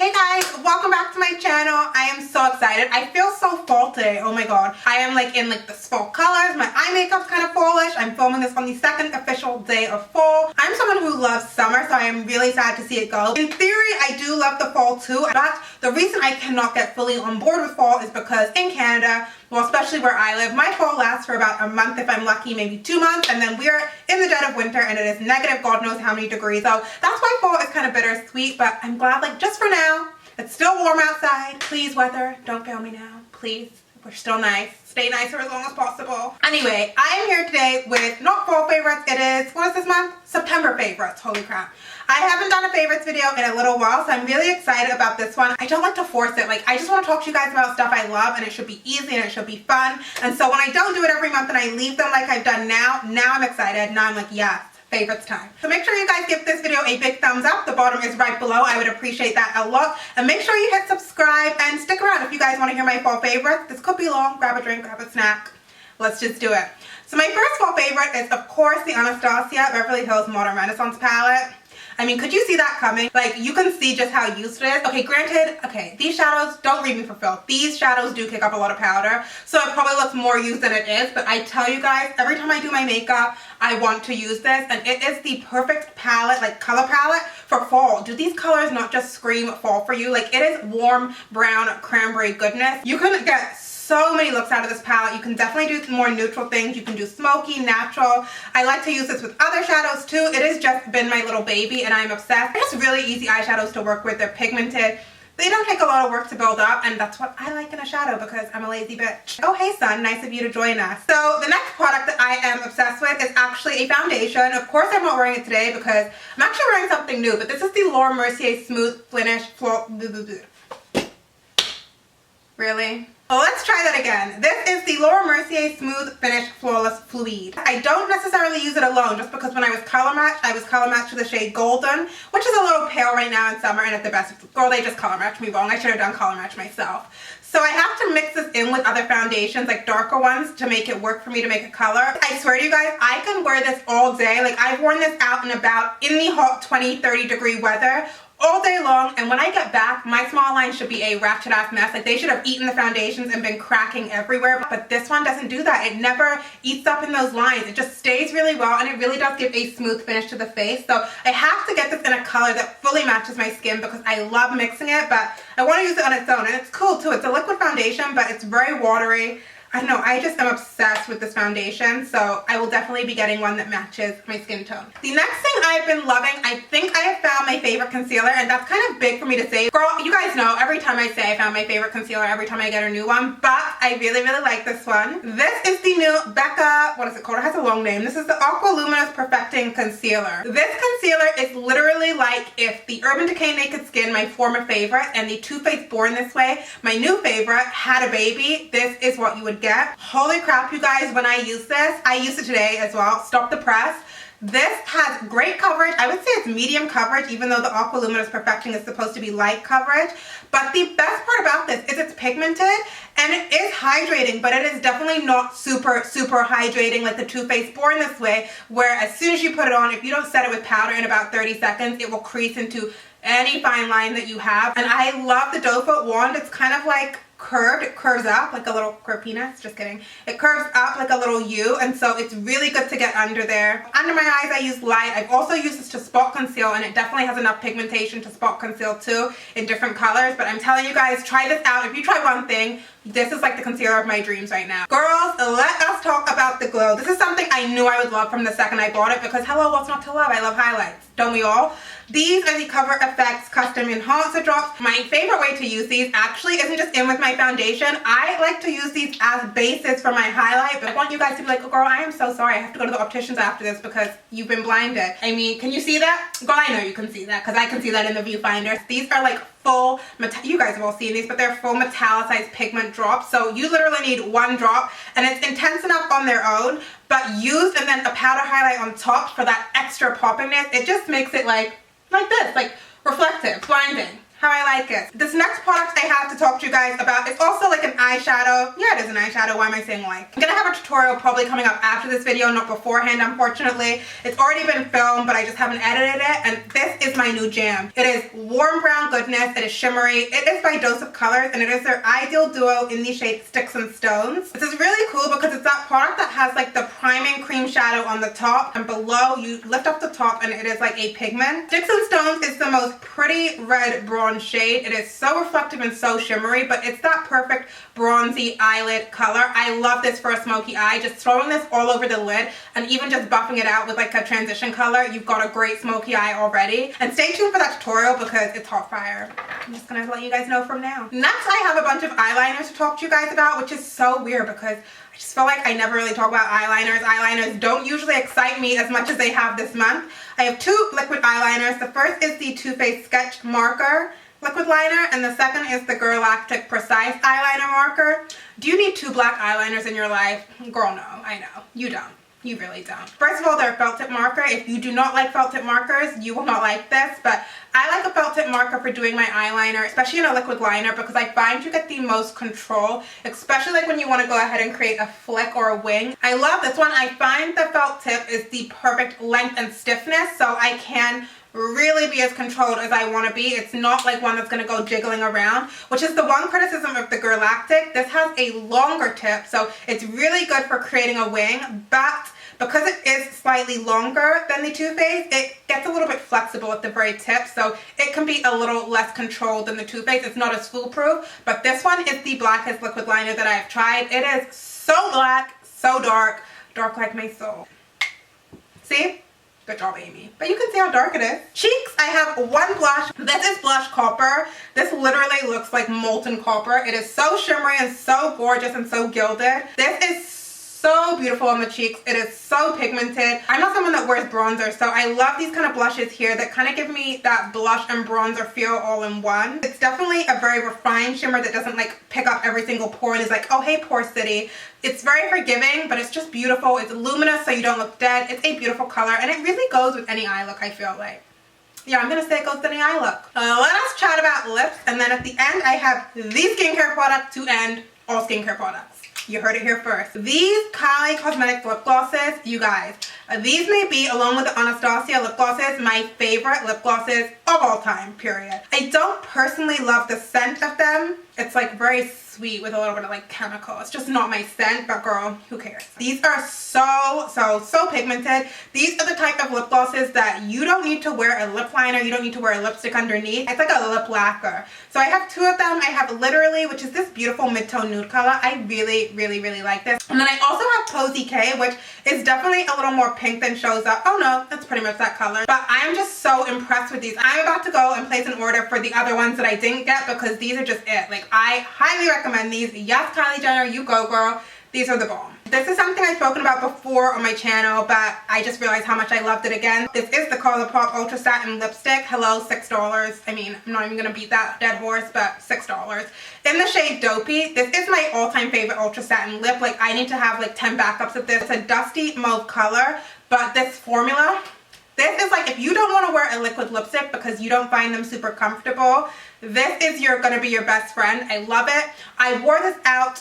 Hey guys, welcome back to my channel. I am so excited. I feel so fall today. Oh my god. I am in the fall colors. My eye makeup's kind of fallish. I'm filming this on the second official day of fall. I'm someone who loves summer, so I am really sad to see it go. In theory, I do love the fall too, but the reason I cannot get fully on board with fall is because in Canada, well, especially where I live, my fall lasts for about a month if I'm lucky, maybe 2 months, and then we're in the dead of winter and it is negative God knows how many degrees. So that's why fall is kind of bittersweet, but I'm glad just for now, it's still warm outside. Please, weather, don't fail me now. Please, we're still nice. Stay nice for as long as possible. Anyway, I am here today with not fall favorites. It is, what is this month? September favorites. Holy crap. I haven't done a favorites video in a little while, so I'm really excited about this one. I don't like to force it. I just want to talk to you guys about stuff I love, and it should be easy and it should be fun. And so when I don't do it every month and I leave them like I've done now I'm excited. Now I'm like, yes. Favorites time. So make sure you guys give this video a big thumbs up. The bottom is right below. I would appreciate that a lot. And make sure you hit subscribe and stick around if you guys want to hear my fall favorites. This could be long. Grab a drink, grab a snack. Let's just do it. So my first fall favorite is, of course, the Anastasia Beverly Hills Modern Renaissance palette. I mean, could you see that coming? You can see just how useful it is. Okay, granted, these shadows, don't read me for filth. These shadows do kick up a lot of powder, so it probably looks more used than it is, but I tell you guys, every time I do my makeup, I want to use this, and it is the perfect palette, color palette for fall. Do these colors not just scream fall for you? It is warm, brown, cranberry goodness. You can get so many looks out of this palette. You can definitely do more neutral things. You can do smoky, natural. I like to use this with other shadows too. It has just been my little baby and I'm obsessed. They're just really easy eyeshadows to work with. They're pigmented. They don't take a lot of work to build up, and that's what I like in a shadow because I'm a lazy bitch. Oh, hey son, nice of you to join us. So the next product that I am obsessed with is actually a foundation. Of course I'm not wearing it today because I'm actually wearing something new, but this is the Laura Mercier Smooth Finish Floor. Really? Well, let's try that again. This is the Laura Mercier Smooth Finish Flawless Fluid. I don't necessarily use it alone just because when I was color matched with the shade Golden, which is a little pale right now in summer and at the best. Girl, they just color matched me wrong. I should have done color match myself. So I have to mix this in with other foundations, darker ones, to make it work for me to make a color. I swear to you guys, I can wear this all day. I've worn this out and about in the hot 20-30 degree weather all day long, and when I get back, my small line should be a ratchet ass mess. They should have eaten the foundations and been cracking everywhere, but this one doesn't do that. It never eats up in those lines. It just stays really well, and it really does give a smooth finish to the face. So I have to get this in a color that fully matches my skin because I love mixing it, but I want to use it on its own, and it's cool too. It's a liquid foundation, but it's very watery. I don't know, I just am obsessed with this foundation, so I will definitely be getting one that matches my skin tone. The next thing I've been loving, I think I have found my favorite concealer, and that's kind of big for me to say. Girl, you guys know, every time I say I found my favorite concealer, every time I get a new one, but I really, really like this one. This is the new Becca, what is it called? It has a long name. This is the Aqua Luminous Perfecting Concealer. This concealer is literally like if the Urban Decay Naked Skin, my former favorite, and the Too Faced Born This Way, my new favorite, had a baby. This is what you would get. Holy crap, you guys, when I use this, I used it today as well. Stop the press. This has great coverage. I would say it's medium coverage, even though the Aqua Luminous Perfecting is supposed to be light coverage. But the best part about this is it's pigmented and it is hydrating, but it is definitely not super, super hydrating like the Too Faced Born This Way, where as soon as you put it on, if you don't set it with powder in about 30 seconds, it will crease into any fine line that you have. And I love the doe foot wand. It's kind of curved. It curves up like a little curved penis. Just kidding. It curves up like a little U, and so it's really good to get under there. Under my eyes I use light. I've also used this to spot conceal, and it definitely has enough pigmentation to spot conceal too in different colors, but I'm telling you guys, try this out. If you try one thing, this is like the concealer of my dreams right now. Girls, let us talk about the glow. This is something I knew I would love from the second I bought it because hello, what's not to love? I love highlights. Don't we all? These are the Cover FX Custom Enhancer Drops. My favorite way to use these actually isn't just in with my foundation. I like to use these as bases for my highlight, but I want you guys to be like, oh girl, I am so sorry. I have to go to the opticians after this because you've been blinded. I mean, can you see that? Girl, I know you can see that because I can see that in the viewfinder. These are full, you guys have all seen these, but they're full metallicized pigment drops. So you literally need one drop, and it's intense enough on their own, but used and then a powder highlight on top for that extra poppiness, it just makes it like this, reflective, blinding. how I like it. This next product I have to talk to you guys about is also like an eyeshadow. Yeah, it is an eyeshadow. Why am I saying like? I'm gonna have a tutorial probably coming up after this video, not beforehand, unfortunately. It's already been filmed, but I just haven't edited it, and this is my new jam. It is warm brown goodness. It is shimmery. It is by Dose of Colors, and it is their ideal duo in the shade Sticks and Stones. This is really cool because it's that product that has like the priming cream shadow on the top, and below you lift up the top and it is like a pigment. Sticks and Stones is the most pretty red bronze shade. It is so reflective and so shimmery, but it's that perfect bronzy eyelid color. I love this for a smoky eye. Just throwing this all over the lid and even just buffing it out with like a transition color, you've got a great smoky eye already. And stay tuned for that tutorial because it's hot fire. I'm just gonna let you guys know from now. Next, I have a bunch of eyeliners to talk to you guys about, which is so weird because I just feel like I never really talk about eyeliners. Eyeliners don't usually excite me as much as they have this month. I have two liquid eyeliners. The first is the Too Faced Sketch Marker liquid liner, and the second is the Galactic Precise eyeliner marker. Do you need two black eyeliners in your life? Girl, no. I know. You don't. You really don't. First of all, they're a felt tip marker. If you do not like felt tip markers, you will not like this, but I like a felt tip marker for doing my eyeliner, especially in a liquid liner, because I find you get the most control, especially like when you want to go ahead and create a flick or a wing. I love this one. I find the felt tip is the perfect length and stiffness, so I can really be as controlled as I want to be. It's not like one that's going to go jiggling around, which is the one criticism of the Galactic. This has a longer tip, so it's really good for creating a wing, but because it is slightly longer than the Too Faced, it gets a little bit flexible at the very tip, so it can be a little less controlled than the Too Faced. It's not as foolproof, but this one is the blackest liquid liner that I've tried. It is so black, so dark, dark like my soul. See? Good job, Amy. But you can see how dark it is. Cheeks, I have one blush. This is Blush Copper. This literally looks like molten copper. It is so shimmery and so gorgeous and so gilded. This is so beautiful on the cheeks. It is so pigmented. I'm not someone that wears bronzer, so I love these kind of blushes here that kind of give me that blush and bronzer feel all in one. It's definitely a very refined shimmer that doesn't like pick up every single pore and is like, oh hey pore city. It's very forgiving, but it's just beautiful. It's luminous so you don't look dead. It's a beautiful color, and it really goes with any eye look, I feel like. Yeah, I'm gonna say it goes with any eye look. Let us chat about lips, and then at the end I have the skincare product to end all skincare products. You heard it here first. These Kylie Cosmetics lip glosses, you guys, these may be, along with the Anastasia lip glosses, my favorite lip glosses of all time, period. I don't personally love the scent of them. It's like very sweet with a little bit of like chemical. It's just not my scent, but girl, who cares? These are so pigmented. These are the type of lip glosses that you don't need to wear a lip liner. You don't need to wear a lipstick underneath. It's like a lip lacquer. So I have two of them. I have Literally, which is this beautiful mid-tone nude color. I really like this. And then I also have Posy K, which is definitely a little more pink than shows up. Oh no, that's pretty much that color. But I am just so impressed with these. I'm about to go and place an order for the other ones that I didn't get because these are just it. Like, I highly recommend these. Yes, Kylie Jenner, you go girl. These are the bomb. This is something I've spoken about before on my channel, but I just realized how much I loved it again. This is the Colourpop Ultra Satin Lipstick. Hello, $6. I mean, I'm not even gonna beat that dead horse, but $6. In the shade Dopey, this is my all-time favorite Ultra Satin lip. Like, I need to have like 10 backups of this. It's a dusty mauve color, but this formula, this is like if you don't want to wear a liquid lipstick because you don't find them super comfortable, this is gonna be your best friend. I love it. I wore this out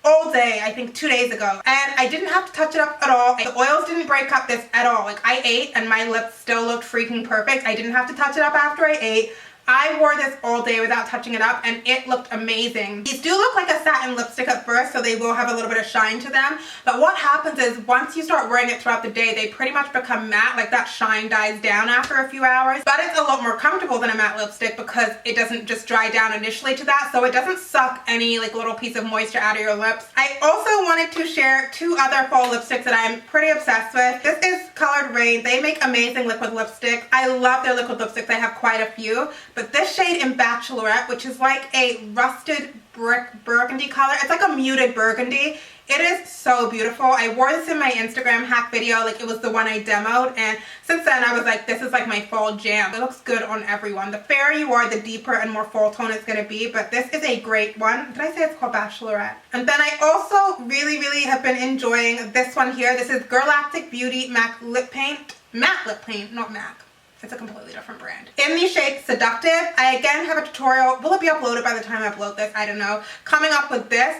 all day, I think 2 days ago, and I didn't have to touch it up at all. The oils didn't break up this at all. Like, I ate and my lips still looked freaking perfect. I didn't have to touch it up after I ate. I wore this all day without touching it up, and it looked amazing. These do look like a satin lipstick at first, so they will have a little bit of shine to them. But what happens is once you start wearing it throughout the day, they pretty much become matte. Like, that shine dies down after a few hours. But it's a lot more comfortable than a matte lipstick because it doesn't just dry down initially to that, so it doesn't suck any like little piece of moisture out of your lips. I also wanted to share two other fall lipsticks that I'm pretty obsessed with. This is Colored Rain. They make amazing liquid lipsticks. I love their liquid lipsticks. I have quite a few. But this shade in Bachelorette, which is like a rusted brick burgundy color. It's like a muted burgundy. It is so beautiful. I wore this in my Instagram hack video, like it was the one I demoed, and since then I was like, this is like my fall jam. It looks good on everyone. The fairer you are, the deeper and more fall tone it's gonna be, but this is a great one. Did I say it's called Bachelorette? And then I also really have been enjoying this one here. This is Galactic Beauty Matte Lip Paint, not MAC. It's a completely different brand. In the shade Seductive, I again have a tutorial. Will it be uploaded by the time I upload this? I don't know. Coming up with this,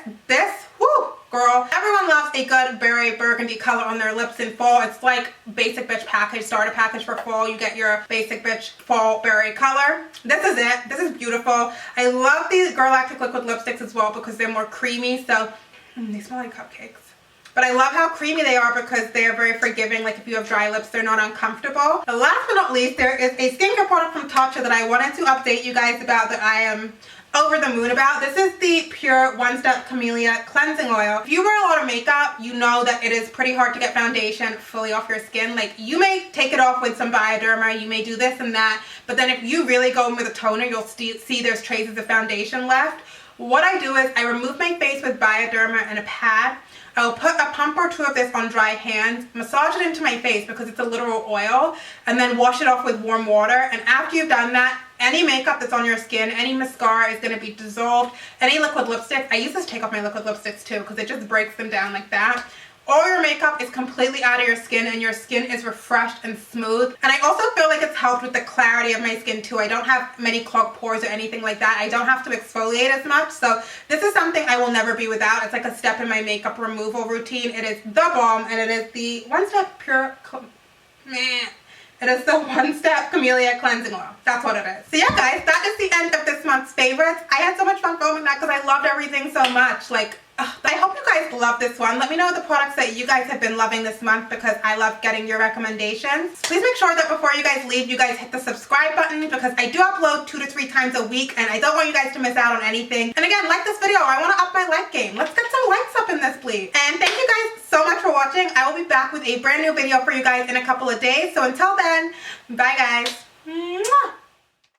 whoo, girl. Everyone loves a good berry burgundy color on their lips in fall. It's like basic bitch package, starter package for fall. You get your basic bitch fall berry color. This is it. This is beautiful. I love these Galactic liquid lipsticks as well because they're more creamy. So they smell like cupcakes. But I love how creamy they are because they are very forgiving. Like if you have dry lips, they're not uncomfortable. And last but not least, there is a skincare product from Tatcha that I wanted to update you guys about that I am over the moon about. This is the Pure One Step Camellia Cleansing Oil. If you wear a lot of makeup, you know that it is pretty hard to get foundation fully off your skin. Like you may take it off with some Bioderma, you may do this and that, but then if you really go in with a toner, you'll see there's traces of foundation left. What I do is I remove my face with Bioderma and a pad. I'll put a pump or two of this on dry hands, massage it into my face because it's a literal oil, and then wash it off with warm water. And after you've done that, any makeup that's on your skin, any mascara is going to be dissolved. Any liquid lipstick, I use this to take off my liquid lipsticks too because it just breaks them down like that. All your makeup is completely out of your skin and your skin is refreshed and smooth. And I also feel like it's helped with the clarity of my skin too. I don't have many clogged pores or anything like that. I don't have to exfoliate as much. So this is something I will never be without. It's like a step in my makeup removal routine. It is the bomb and it is the One Step Pure... It is the One Step Camellia Cleansing Oil. That's what it is. So yeah guys, that is the end of this month's favorites. I had so much fun filming that because I loved everything so much. Like, I hope you guys love this one. Let me know the products that you guys have been loving this month because I love getting your recommendations. Please make sure that before you guys leave, you guys hit the subscribe button because I do upload 2 to 3 times a week and I don't want you guys to miss out on anything. And again, like this video. I want to up my like game. Let's get some likes up in this, please. And thank you guys so much for watching. I will be back with a brand new video for you guys in a couple of days. So until then, bye guys.